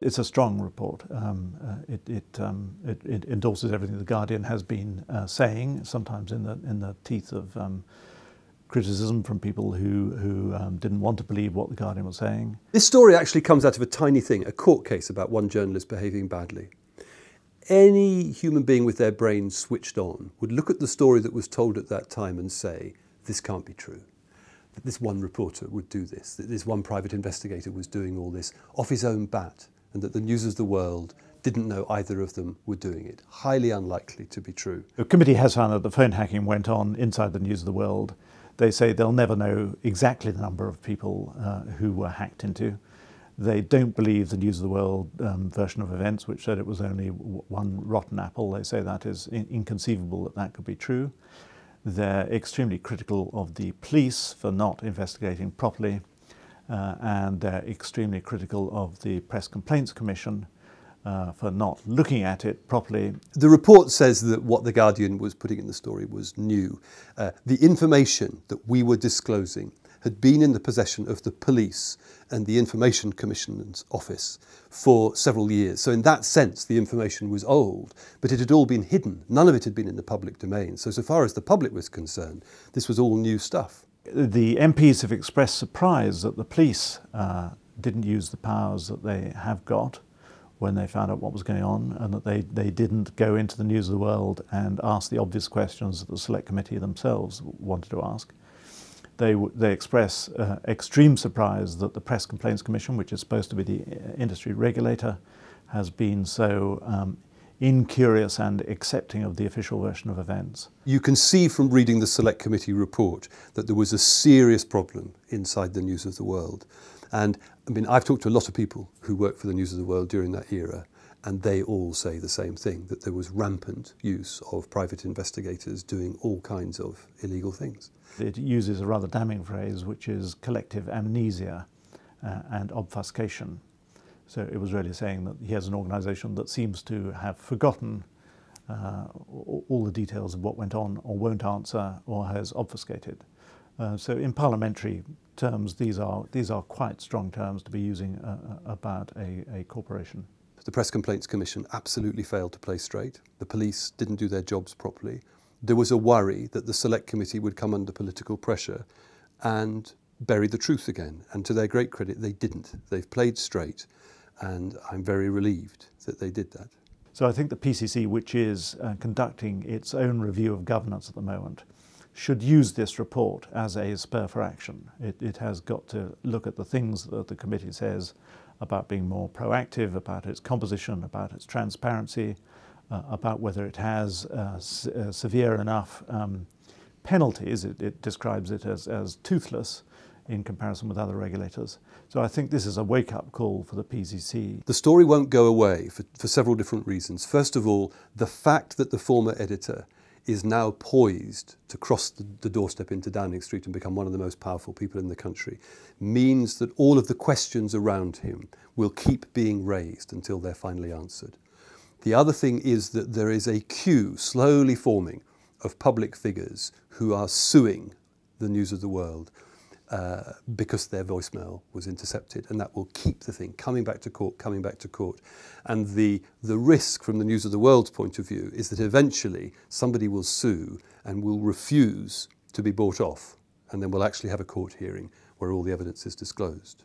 It's a strong report. It endorses everything The Guardian has been saying, sometimes in the teeth of criticism from people who didn't want to believe what The Guardian was saying. This story actually comes out of a tiny thing, a court case about one journalist behaving badly. Any human being with their brain switched on would look at the story that was told at that time and say, this can't be true. That this one reporter would do this, that this one private investigator was doing all this off his own bat, and that the News of the World didn't know either of them were doing it. Highly unlikely to be true. The committee has found that the phone hacking went on inside the News of the World. They say they'll never know exactly the number of people who were hacked into. They don't believe the News of the World version of events, which said it was only one rotten apple. They say that is inconceivable that that could be true. They're extremely critical of the police for not investigating properly, and they're extremely critical of the Press Complaints Commission for not looking at it properly. The report says that what The Guardian was putting in the story was new. The information that we were disclosing had been in the possession of the police and the Information Commission's office for several years. So in that sense, the information was old, but it had all been hidden. None of it had been in the public domain. So far as the public was concerned, this was all new stuff. The MPs have expressed surprise that the police didn't use the powers that they have got when they found out what was going on, and that they didn't go into the News of the World and ask the obvious questions that the Select Committee themselves wanted to ask. They express extreme surprise that the Press Complaints Commission, which is supposed to be the industry regulator, has been so incurious and accepting of the official version of events. You can see from reading the Select Committee report that there was a serious problem inside the News of the World. And I mean, I've talked to a lot of people who worked for the News of the World during that era, and they all say the same thing, that there was rampant use of private investigators doing all kinds of illegal things. It uses a rather damning phrase, which is collective amnesia and obfuscation. So it was really saying that he has an organisation that seems to have forgotten all the details of what went on, or won't answer, or has obfuscated. So in parliamentary terms, these are quite strong terms to be using about a corporation. The Press Complaints Commission absolutely failed to play straight. The police didn't do their jobs properly. There was a worry that the Select Committee would come under political pressure and bury the truth again. And to their great credit, they didn't. They've played straight, and I'm very relieved that they did that. So I think the PCC, which is conducting its own review of governance at the moment, should use this report as a spur for action. It has got to look at the things that the committee says about being more proactive, about its composition, about its transparency, about whether it has severe enough penalties. It describes it as toothless in comparison with other regulators. So I think this is a wake-up call for the PCC. The story won't go away for several different reasons. First of all, the fact that the former editor is now poised to cross the doorstep into Downing Street and become one of the most powerful people in the country means that all of the questions around him will keep being raised until they're finally answered. The other thing is that there is a queue slowly forming of public figures who are suing the News of the World because their voicemail was intercepted, and that will keep the thing coming back to court, coming back to court. And the risk from the News of the World's point of view is that eventually somebody will sue and will refuse to be bought off, and then we'll actually have a court hearing where all the evidence is disclosed.